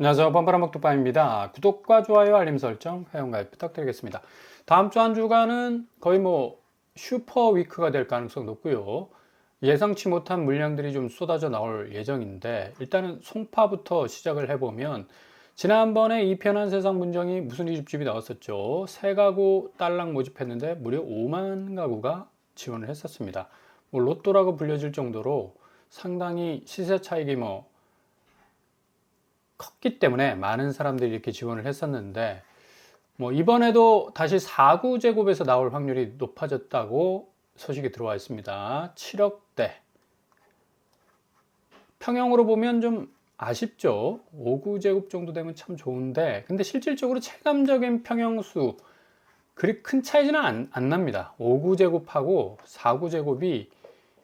안녕하세요. 뻔뻔한먹뚝방입니다. 구독과 좋아요, 알림 설정, 회원가입 부탁드리겠습니다. 다음 주 한 주간은 거의 슈퍼 위크가 될 가능성 높고요. 예상치 못한 물량들이 좀 쏟아져 나올 예정인데, 일단은 송파부터 시작을 해보면, 지난번에 이편한 세상 문정이 무슨 이줍집이 나왔었죠. 세 가구 딸랑 모집했는데 무려 5만 가구가 지원을 했었습니다. 로또라고 불려질 정도로 상당히 시세 차익이 컸기 때문에 많은 사람들이 이렇게 지원을 했었는데, 이번에도 다시 4구제곱에서 나올 확률이 높아졌다고 소식이 들어와 있습니다. 7억대. 평형으로 보면 좀 아쉽죠. 5구제곱 정도 되면 참 좋은데, 근데 실질적으로 체감적인 평형수 그리 큰 차이는 안 납니다. 5구제곱하고 4구제곱이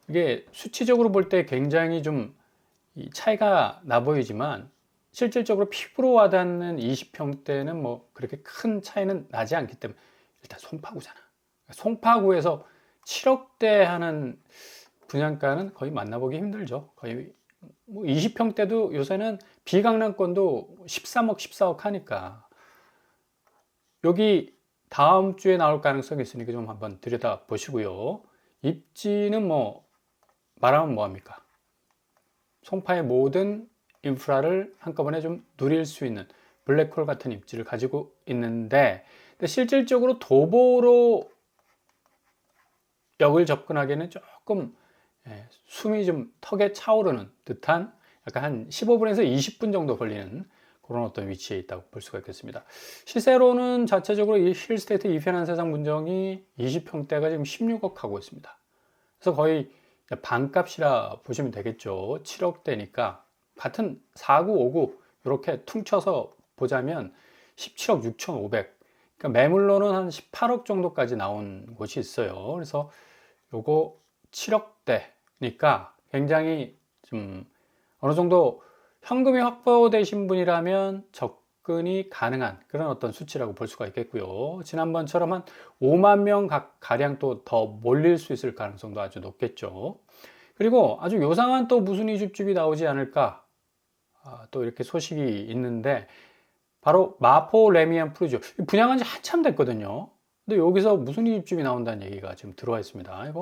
이게 수치적으로 볼 때 굉장히 좀 차이가 나 보이지만, 실질적으로 피부로 와닿는 20평대는 그렇게 큰 차이는 나지 않기 때문에, 일단 송파구잖아. 송파구에서 7억대 하는 분양가는 거의 만나보기 힘들죠. 거의 20평대도 요새는 비강남권도 13억, 14억 하니까, 여기 다음 주에 나올 가능성이 있으니까 좀 한번 들여다 보시고요. 입지는 말하면 뭐합니까? 송파의 모든 인프라를 한꺼번에 좀 누릴 수 있는 블랙홀 같은 입지를 가지고 있는데, 근데 실질적으로 도보로 역을 접근하기에는 조금 숨이 좀 턱에 차오르는 듯한, 약간 한 15분에서 20분 정도 걸리는 그런 어떤 위치에 있다고 볼 수가 있겠습니다. 시세로는 자체적으로 이 힐스테이트 이편한 세상 문정이 20평대가 지금 16억 하고 있습니다. 그래서 거의 반값이라 보시면 되겠죠. 7억대니까 같은 4구, 5구 이렇게 퉁쳐서 보자면 17억 6,500. 그러니까 매물로는 한 18억 정도까지 나온 곳이 있어요. 그래서 요거 7억대니까 굉장히 좀 어느 정도 현금이 확보되신 분이라면 접근이 가능한 그런 어떤 수치라고 볼 수가 있겠고요. 지난번처럼 한 5만 명 가량 또 더 몰릴 수 있을 가능성도 아주 높겠죠. 그리고 아주 요상한 또 무슨 이줍집이 나오지 않을까, 또 이렇게 소식이 있는데, 바로 마포 레미안 푸르지오. 분양한 지 한참 됐거든요. 근데 여기서 무슨 이줍집이 나온다는 얘기가 지금 들어와 있습니다.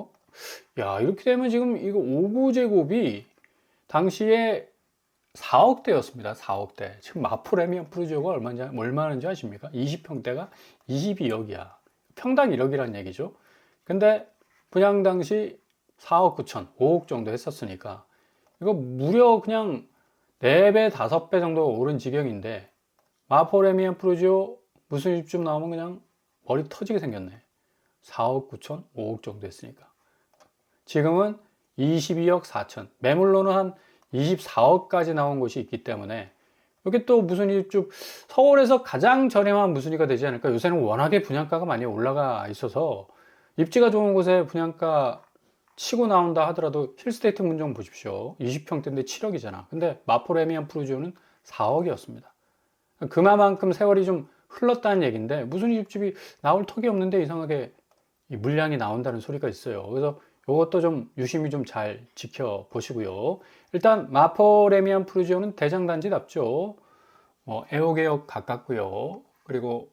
이렇게 되면 지금 이거 5구제곱이 당시에 4억대였습니다. 4억대. 지금 마포 레미안 푸르지오가 얼마인지 아십니까? 20평대가 22억이야. 평당 1억이라는 얘기죠. 근데 분양 당시 4억 9천, 5억 정도 했었으니까, 이거 무려 그냥 4배, 5배 정도 오른 지경인데, 마포레미안 프루지오 무슨 집좀 나오면 그냥 머리 터지게 생겼네. 4억 9천, 5억 정도 했으니까. 지금은 22억 4천, 매물로는 한 24억까지 나온 곳이 있기 때문에, 이게 또 무슨 입주, 서울에서 가장 저렴한 무순위가 되지 않을까. 요새는 워낙에 분양가가 많이 올라가 있어서 입지가 좋은 곳에 분양가 치고 나온다 하더라도 힐스테이트 문정 보십시오. 20평대인데 7억이잖아. 근데 마포레미안 푸르지오는 4억이었습니다. 그만큼 세월이 좀 흘렀다는 얘기인데, 무슨 입집이 나올 턱이 없는데 이상하게 이 물량이 나온다는 소리가 있어요. 그래서 이것도 좀 유심히 좀 잘 지켜보시고요. 일단 마포레미안 푸르지오는 대장단지답죠. 애호개역 가깝고요. 그리고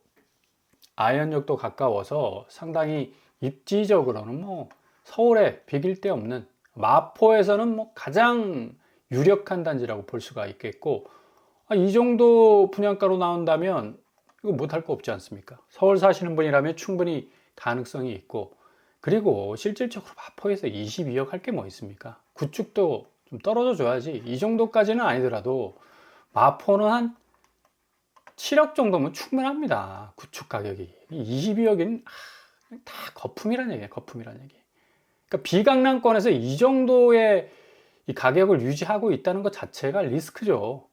아현역도 가까워서 상당히 입지적으로는 서울에 비길 데 없는, 마포에서는 가장 유력한 단지라고 볼 수가 있겠고, 이 정도 분양가로 나온다면 이거 못할 거 없지 않습니까? 서울 사시는 분이라면 충분히 가능성이 있고, 그리고 실질적으로 마포에서 22억 할 게 뭐 있습니까? 구축도 좀 떨어져 줘야지. 이 정도까지는 아니더라도 마포는 한 7억 정도면 충분합니다. 구축 가격이. 22억이면 다 거품이란 얘기예요. 거품이란 얘기. 그러니까 비강남권에서 이 정도의 이 가격을 유지하고 있다는 것 자체가 리스크죠.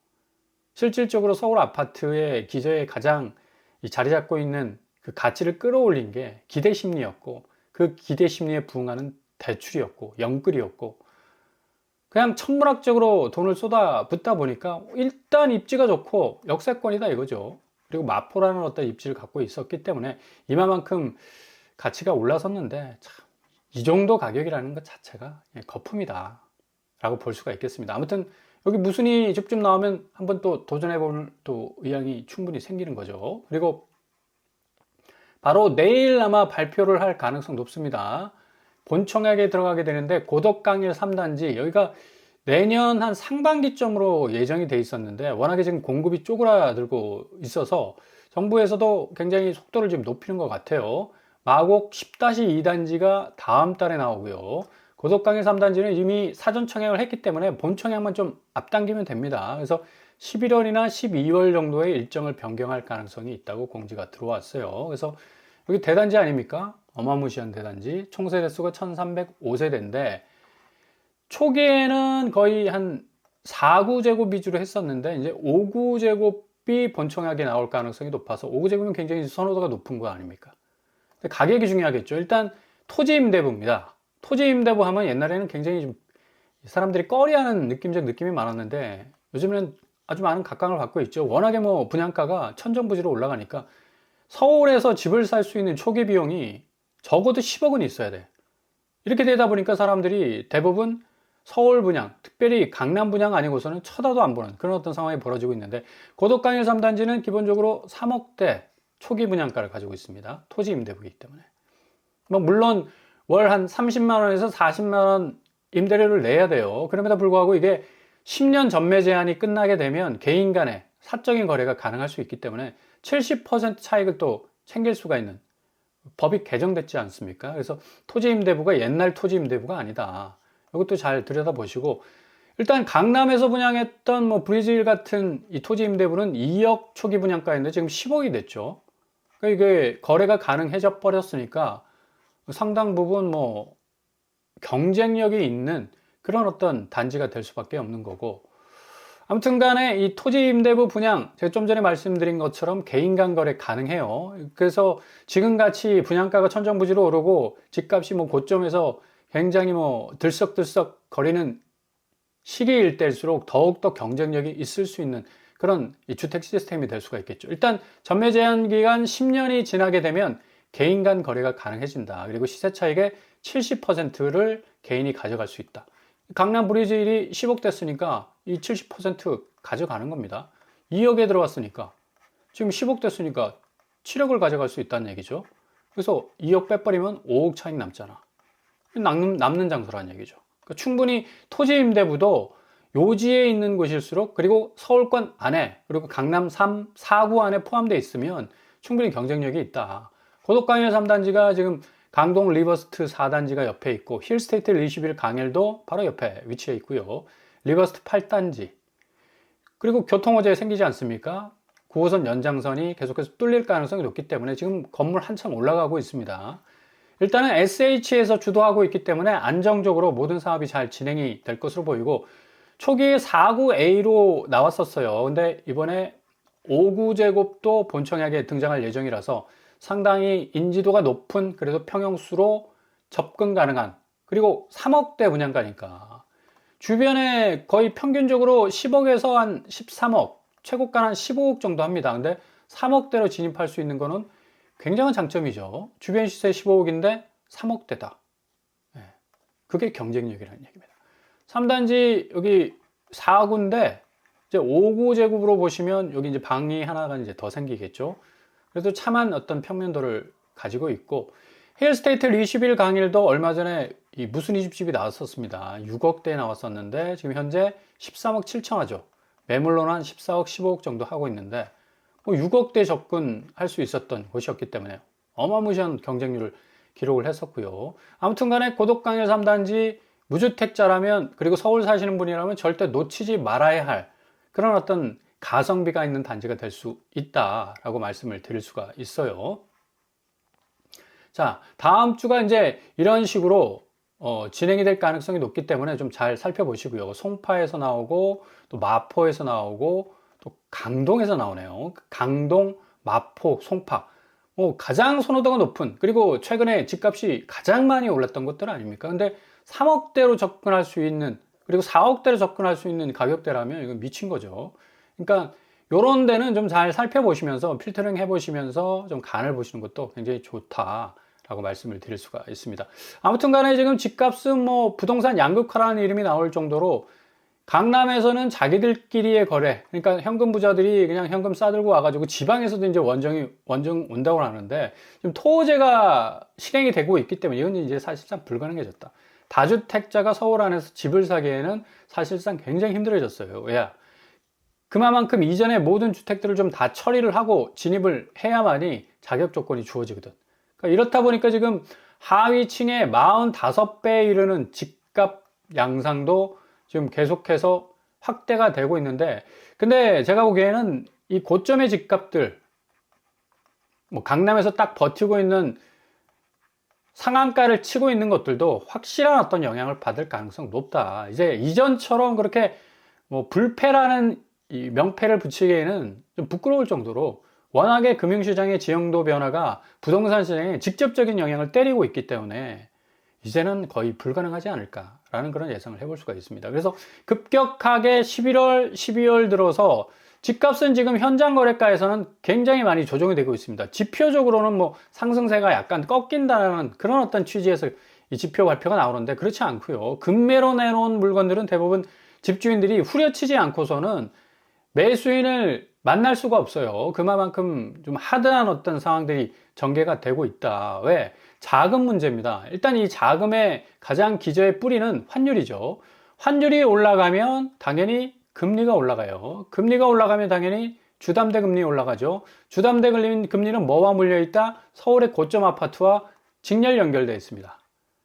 실질적으로 서울 아파트의 기저에 가장 자리 잡고 있는 그 가치를 끌어올린 게 기대 심리였고, 그 기대 심리에 부응하는 대출이었고, 영끌이었고, 그냥 천문학적으로 돈을 쏟아붓다 보니까 일단 입지가 좋고 역세권이다 이거죠. 그리고 마포라는 어떤 입지를 갖고 있었기 때문에 이만큼 가치가 올라섰는데, 참, 이 정도 가격이라는 것 자체가 거품이다. 라고 볼 수가 있겠습니다. 아무튼 여기 무순이 직접 나오면 한번 또 도전해볼 또 의향이 충분히 생기는 거죠. 그리고 바로 내일 아마 발표를 할 가능성 높습니다. 본청약에 들어가게 되는데 고덕강일 3단지 여기가 내년 한 상반기쯤으로 예정이 돼 있었는데 워낙에 지금 공급이 쪼그라들고 있어서 정부에서도 굉장히 속도를 좀 높이는 것 같아요. 마곡 10-2단지가 다음 달에 나오고요. 고덕강일 3단지는 이미 사전 청약을 했기 때문에 본 청약만 좀 앞당기면 됩니다. 그래서 11월이나 12월 정도의 일정을 변경할 가능성이 있다고 공지가 들어왔어요. 그래서 여기 대단지 아닙니까? 어마무시한 대단지. 총 세대수가 1305세대인데 초기에는 거의 한 4구제곱 위주로 했었는데 이제 5구제곱이 본청약에 나올 가능성이 높아서 5구제곱은 굉장히 선호도가 높은 거 아닙니까? 근데 가격이 중요하겠죠. 일단 토지 임대부입니다. 토지 임대부 하면 옛날에는 굉장히 좀 사람들이 꺼리하는 느낌적 느낌이 많았는데 요즘에는 아주 많은 각광을 받고 있죠. 워낙에 뭐 분양가가 천정부지로 올라가니까 서울에서 집을 살 수 있는 초기 비용이 적어도 10억은 있어야 돼. 이렇게 되다 보니까 사람들이 대부분 서울 분양, 특별히 강남 분양 아니고서는 쳐다도 안 보는 그런 어떤 상황이 벌어지고 있는데 고덕강일 3단지는 기본적으로 3억대 초기 분양가를 가지고 있습니다. 토지 임대부이기 때문에. 뭐 물론 월 한 30만 원에서 40만 원 임대료를 내야 돼요. 그럼에도 불구하고 이게 10년 전매 제한이 끝나게 되면 개인 간의 사적인 거래가 가능할 수 있기 때문에 70% 차익을 또 챙길 수가 있는 법이 개정됐지 않습니까? 그래서 토지 임대부가 옛날 토지 임대부가 아니다. 이것도 잘 들여다보시고 일단 강남에서 분양했던 뭐 브리즈힐 같은 이 토지 임대부는 2억 초기 분양가인데 지금 10억이 됐죠. 그러니까 이게 거래가 가능해져 버렸으니까 상당 부분 뭐 경쟁력이 있는 그런 어떤 단지가 될 수밖에 없는 거고 아무튼 간에 이 토지 임대부 분양 제가 좀 전에 말씀드린 것처럼 개인 간 거래 가능해요. 그래서 지금같이 분양가가 천정부지로 오르고 집값이 뭐 고점에서 굉장히 뭐 들썩들썩 거리는 시기일 때일수록 더욱더 경쟁력이 있을 수 있는 그런 이 주택 시스템이 될 수가 있겠죠. 일단 전매 제한 기간 10년이 지나게 되면 개인 간 거래가 가능해진다. 그리고 시세 차익의 70%를 개인이 가져갈 수 있다. 강남 브리즈힐이 10억 됐으니까 이 70% 가져가는 겁니다. 2억에 들어왔으니까 지금 10억 됐으니까 7억을 가져갈 수 있다는 얘기죠. 그래서 2억 빼버리면 5억 차익 남잖아. 남는 장소라는 얘기죠. 그러니까 충분히 토지 임대부도 요지에 있는 곳일수록 그리고 서울권 안에 그리고 강남 3, 4구 안에 포함되어 있으면 충분히 경쟁력이 있다. 고덕강일 3단지가 지금 강동 리버스트 4단지가 옆에 있고 힐스테이트 21 강일도 바로 옆에 위치해 있고요. 리버스트 8단지 그리고 교통호재 생기지 않습니까? 9호선 연장선이 계속해서 뚫릴 가능성이 높기 때문에 지금 건물 한참 올라가고 있습니다. 일단은 SH에서 주도하고 있기 때문에 안정적으로 모든 사업이 잘 진행이 될 것으로 보이고 초기에 4구A로 나왔었어요. 근데 이번에 5구제곱도 본청약에 등장할 예정이라서 상당히 인지도가 높은 그래도 평형수로 접근 가능한 그리고 3억대 분양가니까 주변에 거의 평균적으로 10억에서 한 13억 최고가는 한 15억 정도 합니다. 근데 3억대로 진입할 수 있는 거는 굉장한 장점이죠. 주변 시세 15억인데 3억대다. 그게 경쟁력이라는 얘기입니다. 3단지 여기 4구인데 이제 5구 제곱으로 보시면 여기 이제 방이 하나가 이제 더 생기겠죠. 그래도 참한 어떤 평면도를 가지고 있고 힐스테이트 21 강일도 얼마 전에 이 무순이 집집이 나왔었습니다. 6억대에 나왔었는데 지금 현재 13억 7천하죠. 매물로는 한 14억 15억 정도 하고 있는데 6억대 접근할 수 있었던 곳이었기 때문에 어마무시한 경쟁률을 기록을 했었고요. 아무튼 간에 고덕강일 3단지 무주택자라면 그리고 서울 사시는 분이라면 절대 놓치지 말아야 할 그런 어떤 가성비가 있는 단지가 될 수 있다라고 말씀을 드릴 수가 있어요. 자, 다음 주가 이제 이런 식으로 진행이 될 가능성이 높기 때문에 좀 잘 살펴보시고요. 송파에서 나오고 또 마포에서 나오고 또 강동에서 나오네요. 강동, 마포, 송파. 가장 선호도가 높은 그리고 최근에 집값이 가장 많이 올랐던 것들 아닙니까? 근데 3억대로 접근할 수 있는 그리고 4억대로 접근할 수 있는 가격대라면 이건 미친 거죠. 그러니까 이런 데는 좀 잘 살펴보시면서 필터링 해보시면서 좀 간을 보시는 것도 굉장히 좋다라고 라고 말씀을 드릴 수가 있습니다. 아무튼 간에 지금 집값은 뭐 부동산 양극화라는 이름이 나올 정도로 강남에서는 자기들끼리의 거래, 그러니까 현금 부자들이 그냥 현금 싸들고 와가지고 지방에서도 이제 원정 온다고 하는데 지금 토호제가 실행이 되고 있기 때문에 이건 이제 사실상 불가능해졌다. 다주택자가 서울 안에서 집을 사기에는 사실상 굉장히 힘들어졌어요. 왜? 그만큼 이전에 모든 주택들을 좀 다 처리를 하고 진입을 해야만이 자격 조건이 주어지거든. 그러니까 이렇다 보니까 지금 하위층의 45배에 이르는 집값 양상도 지금 계속해서 확대가 되고 있는데, 근데 제가 보기에는 이 고점의 집값들, 뭐 강남에서 딱 버티고 있는 상한가를 치고 있는 것들도 확실한 어떤 영향을 받을 가능성 높다. 이제 이전처럼 그렇게 뭐 불패라는 이 명패를 붙이기에는 좀 부끄러울 정도로 워낙에 금융시장의 지형도 변화가 부동산 시장에 직접적인 영향을 때리고 있기 때문에 이제는 거의 불가능하지 않을까라는 그런 예상을 해볼 수가 있습니다. 그래서 급격하게 11월, 12월 들어서 집값은 지금 현장 거래가에서는 굉장히 많이 조정이 되고 있습니다. 지표적으로는 뭐 상승세가 약간 꺾인다는 그런 어떤 취지에서 이 지표 발표가 나오는데 그렇지 않고요. 급매로 내놓은 물건들은 대부분 집주인들이 후려치지 않고서는 매수인을 만날 수가 없어요. 그만큼 좀 하드한 어떤 상황들이 전개가 되고 있다. 왜? 자금 문제입니다. 일단 이 자금의 가장 기저의 뿌리는 환율이죠. 환율이 올라가면 당연히 금리가 올라가요. 금리가 올라가면 당연히 주담대 금리 올라가죠. 주담대 금리는 뭐와 물려있다? 서울의 고점 아파트와 직렬 연결되어 있습니다.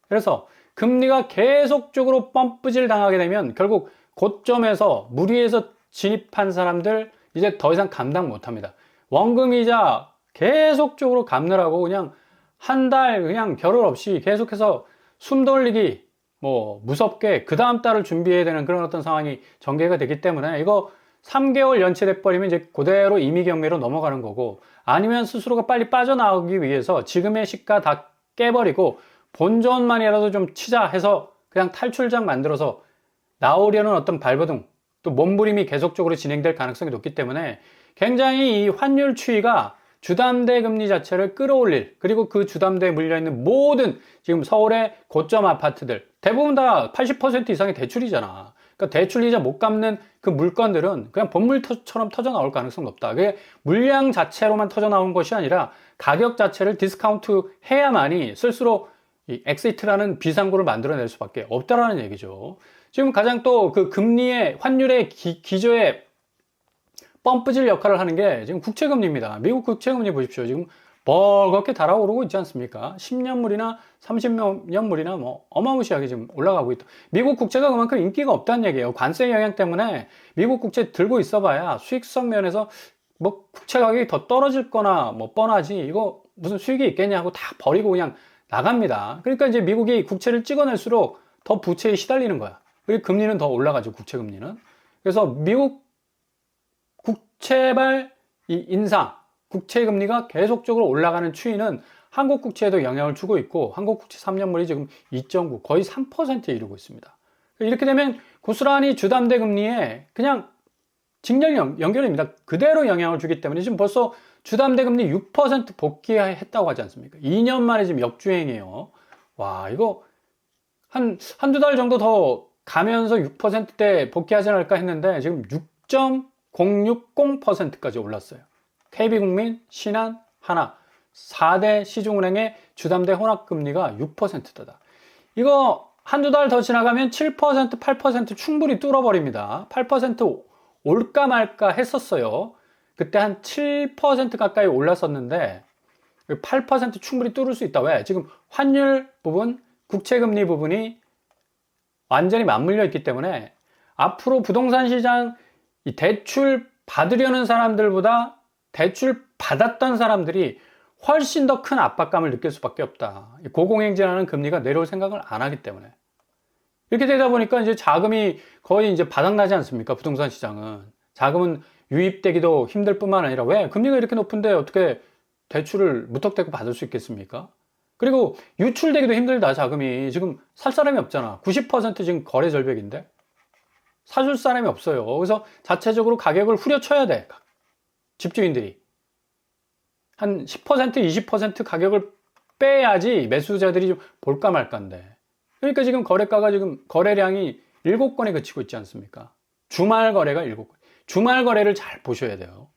그래서 금리가 계속적으로 펌프질 당하게 되면 결국 고점에서 무리해서 진입한 사람들 이제 더 이상 감당 못합니다. 원금이자 계속적으로 갚느라고 그냥 한 달 그냥 겨를 없이 계속해서 숨 돌리기 뭐 무섭게 그 다음 달을 준비해야 되는 그런 어떤 상황이 전개가 되기 때문에 이거 3개월 연체돼 버리면 이제 그대로 임의경매로 넘어가는 거고, 아니면 스스로가 빨리 빠져나오기 위해서 지금의 시가 다 깨버리고 본전만이라도 좀 치자 해서 그냥 탈출장 만들어서 나오려는 어떤 발버둥, 또 몸부림이 계속적으로 진행될 가능성이 높기 때문에 굉장히 이 환율 추이가 주담대 금리 자체를 끌어올릴, 그리고 그 주담대에 물려있는 모든 지금 서울의 고점 아파트들 대부분 다 80% 이상의 대출이잖아. 그러니까 대출이자 못 갚는 그 물건들은 그냥 본물처럼 터져 나올 가능성이 높다. 그게 물량 자체로만 터져 나온 것이 아니라 가격 자체를 디스카운트 해야만이 스스로 이 엑시트라는 비상구를 만들어낼 수밖에 없다라는 얘기죠. 지금 가장 또 그 금리의 환율의 기조에 펌프질 역할을 하는 게 지금 국채금리입니다. 미국 국채금리 보십시오. 지금 벌겋게 달아오르고 있지 않습니까? 10년물이나 30년물이나 뭐 어마무시하게 지금 올라가고 있다. 미국 국채가 그만큼 인기가 없다는 얘기예요. 관세 영향 때문에 미국 국채 들고 있어봐야 수익성 면에서 뭐 국채 가격이 더 떨어질 거나 뭐 뻔하지 이거 무슨 수익이 있겠냐 하고 다 버리고 그냥 나갑니다. 그러니까 이제 미국이 국채를 찍어낼수록 더 부채에 시달리는 거야. 그리고 금리는 더 올라가죠. 국채 금리는. 그래서 미국 국채발 이 인상, 국채 금리가 계속적으로 올라가는 추이는 한국 국채에도 영향을 주고 있고, 한국 국채 3년물이 지금 2.9, 거의 3%에 이르고 있습니다. 이렇게 되면 고스란히 주담대 금리에 그냥 직렬 연결입니다. 그대로 영향을 주기 때문에 지금 벌써 주담대 금리 6% 복귀했다고 하지 않습니까? 2년 만에 지금 역주행이에요. 와, 이거 한두 달 정도 더 가면서 6%대 복귀하지 않을까 했는데 지금 6.060%까지 올랐어요. KB국민, 신한, 하나 4대 시중은행의 주담대 혼합금리가 6%다. 이거 한두 달 더 지나가면 7%, 8% 충분히 뚫어버립니다. 8% 올까 말까 했었어요. 그때 한 7% 가까이 올랐었는데 8% 충분히 뚫을 수 있다. 왜? 지금 환율 부분, 국채금리 부분이 완전히 맞물려 있기 때문에 앞으로 부동산 시장 이 대출 받으려는 사람들보다 대출 받았던 사람들이 훨씬 더 큰 압박감을 느낄 수밖에 없다. 고공행진하는 금리가 내려올 생각을 안 하기 때문에. 이렇게 되다 보니까 이제 자금이 거의 이제 바닥나지 않습니까? 부동산 시장은. 자금은 유입되기도 힘들 뿐만 아니라 왜? 금리가 이렇게 높은데 어떻게 대출을 무턱대고 받을 수 있겠습니까? 그리고 유출되기도 힘들다, 자금이. 지금 살 사람이 없잖아. 90% 지금 거래 절벽인데. 사줄 사람이 없어요. 그래서 자체적으로 가격을 후려쳐야 돼. 집주인들이. 한 10%, 20% 가격을 빼야지 매수자들이 좀 볼까 말까인데. 그러니까 지금 거래가가 지금 거래량이 7건에 그치고 있지 않습니까? 주말 거래가 7건. 주말 거래를 잘 보셔야 돼요.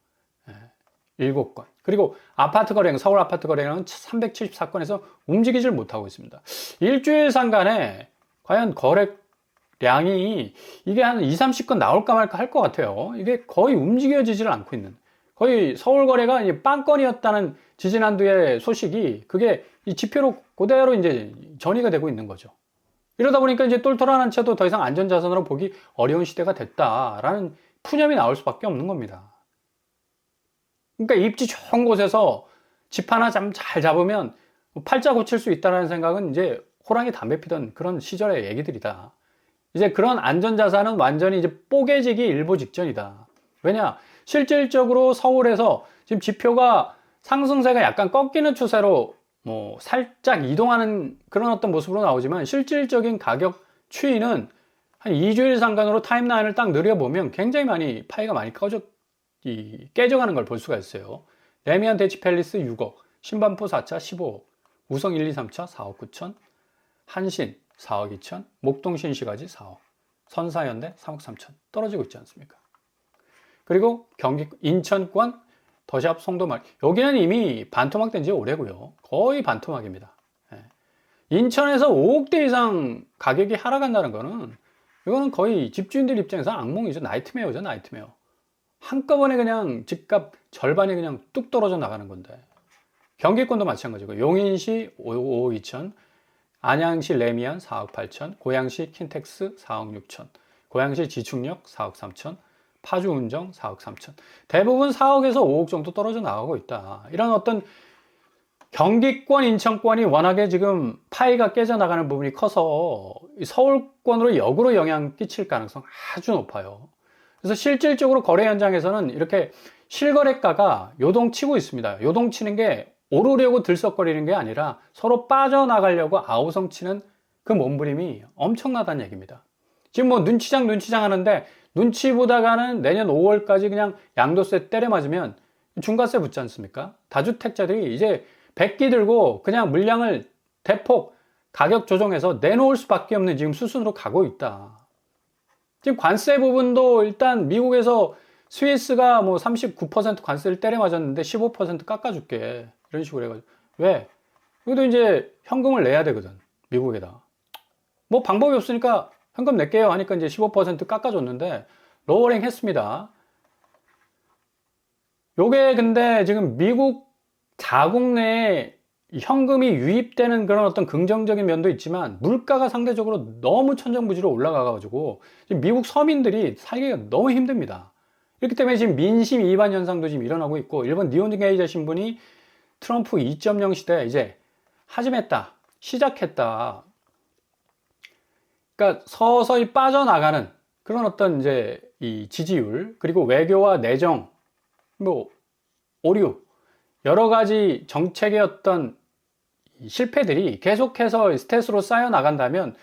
7건. 그리고 아파트 거래량, 서울 아파트 거래량은 374건에서 움직이질 못하고 있습니다. 일주일 상간에 과연 거래량이 이게 한 2, 30건 나올까 말까 할 것 같아요. 이게 거의 움직여지질 않고 있는. 거의 서울 거래가 빵건이었다는 지지난주의 소식이 그게 이 지표로 그대로 이제 전이가 되고 있는 거죠. 이러다 보니까 이제 똘똘한 채도 더 이상 안전자산으로 보기 어려운 시대가 됐다라는 푸념이 나올 수밖에 없는 겁니다. 그러니까 입지 좋은 곳에서 집 하나 잘 잡으면 팔자 고칠 수 있다는 생각은 이제 호랑이 담배 피던 그런 시절의 얘기들이다. 이제 그런 안전자산은 완전히 이제 뽀개지기 일보 직전이다. 왜냐? 실질적으로 서울에서 지금 지표가 상승세가 약간 꺾이는 추세로 뭐 살짝 이동하는 그런 어떤 모습으로 나오지만 실질적인 가격 추이는 한 2주일 상간으로 타임라인을 딱 느려보면 굉장히 많이 파이가 많이 깨져가는 걸 볼 수가 있어요. 레미안 대치 팰리스 6억, 신반포 4차 15억, 우성 1, 2, 3차 4억 9천, 한신 4억 2천, 목동 신시가지 4억, 선사현대 3억 3천 떨어지고 있지 않습니까? 그리고 경기 인천권 더샵 송도말 여기는 이미 반토막 된 지 오래고요. 거의 반토막입니다. 인천에서 5억대 이상 가격이 하락한다는 거는 이거는 거의 집주인들 입장에서 악몽이죠. 나이트메어죠, 나이트메어. 한꺼번에 그냥 집값 절반이 그냥 뚝 떨어져 나가는 건데. 경기권도 마찬가지고 용인시 5억 2천, 안양시 레미안 4억 8천, 고양시 킨텍스 4억 6천, 고양시 지축역 4억 3천, 파주 운정 4억 3천. 대부분 4억에서 5억 정도 떨어져 나가고 있다. 이런 어떤 경기권, 인천권이 워낙에 지금 파이가 깨져나가는 부분이 커서 서울권으로 역으로 영향 끼칠 가능성 아주 높아요. 그래서 실질적으로 거래 현장에서는 이렇게 실거래가가 요동치고 있습니다. 요동치는 게 오르려고 들썩거리는 게 아니라 서로 빠져나가려고 아우성치는 그 몸부림이 엄청나다는 얘기입니다. 지금 뭐 눈치장 하는데 눈치 보다가는 내년 5월까지 그냥 양도세 때려 맞으면 중과세 붙지 않습니까? 다주택자들이 이제 백기 들고 그냥 물량을 대폭 가격 조정해서 내놓을 수밖에 없는 지금 수순으로 가고 있다. 지금 관세 부분도 일단 미국에서 스위스가 뭐 39% 관세를 때려 맞았는데 15% 깎아줄게. 이런 식으로 해가지고. 왜? 여기도 이제 현금을 내야 되거든. 미국에다. 뭐 방법이 없으니까 현금 낼게요 하니까 이제 15% 깎아줬는데 로어링 했습니다. 요게 근데 지금 미국 자국 내에 현금이 유입되는 그런 어떤 긍정적인 면도 있지만 물가가 상대적으로 너무 천정부지로 올라가가지고 지금 미국 서민들이 살기가 너무 힘듭니다. 이렇기 때문에 지금 민심 이반 현상도 지금 일어나고 있고 일본 니혼진 게이자 신문이 트럼프 2.0 시대 이제 하짐했다, 시작했다. 그러니까 서서히 빠져나가는 그런 어떤 이제 이 지지율 그리고 외교와 내정 뭐 오류 여러 가지 정책의 어떤 실패들이 계속해서 스탯으로 쌓여 나간다면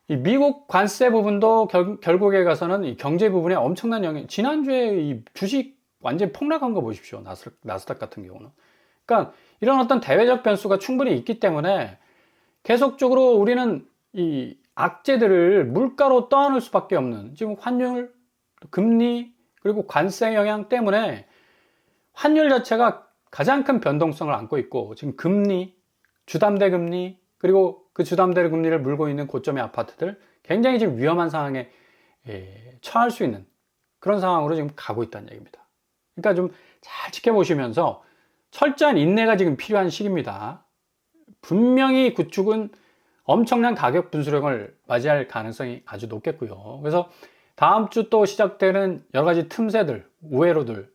이 미국 관세 부분도 결국에 가서는 이 경제 부분에 엄청난 영향. 지난주에 이 주식 완전히 폭락한 거 보십시오. 나스닥 같은 경우는. 그러니까 이런 어떤 대외적 변수가 충분히 있기 때문에 계속적으로 우리는 이 악재들을 물가로 떠안을 수밖에 없는 지금 환율, 금리 그리고 관세 영향 때문에 환율 자체가 가장 큰 변동성을 안고 있고 지금 금리, 주담대 금리 그리고 그 주담대 금리를 물고 있는 고점의 아파트들 굉장히 지금 위험한 상황에 처할 수 있는 그런 상황으로 지금 가고 있다는 얘기입니다. 그러니까 좀 잘 지켜보시면서 철저한 인내가 지금 필요한 시기입니다. 분명히 구축은 엄청난 가격 분수령을 맞이할 가능성이 아주 높겠고요. 그래서 다음 주 또 시작되는 여러 가지 틈새들, 우회로들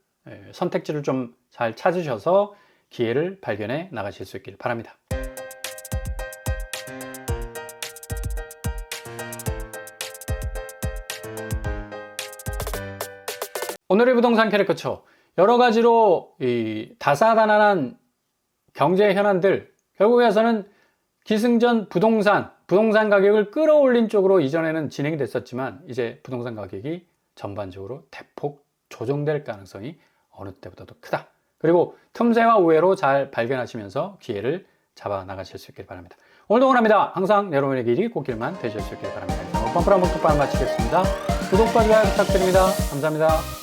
선택지를 좀 잘 찾으셔서 기회를 발견해 나가실 수 있길 바랍니다. 오늘의 부동산 캐릭터처 여러 가지로 이 다사다난한 경제 현안들 결국에서는 기승전 부동산 가격을 끌어올린 쪽으로 이전에는 진행이 됐었지만 이제 부동산 가격이 전반적으로 대폭 조정될 가능성이 어느 때보다도 크다. 그리고 틈새와 우회로 잘 발견하시면서 기회를 잡아 나가실 수 있길 바랍니다. 오늘도 응원합니다. 항상 여러분의 길이 꽃길만 되실 수 있길 바랍니다. 오늘 펌프랑 목톡방 마치겠습니다. 구독과 좋아요 부탁드립니다. 감사합니다.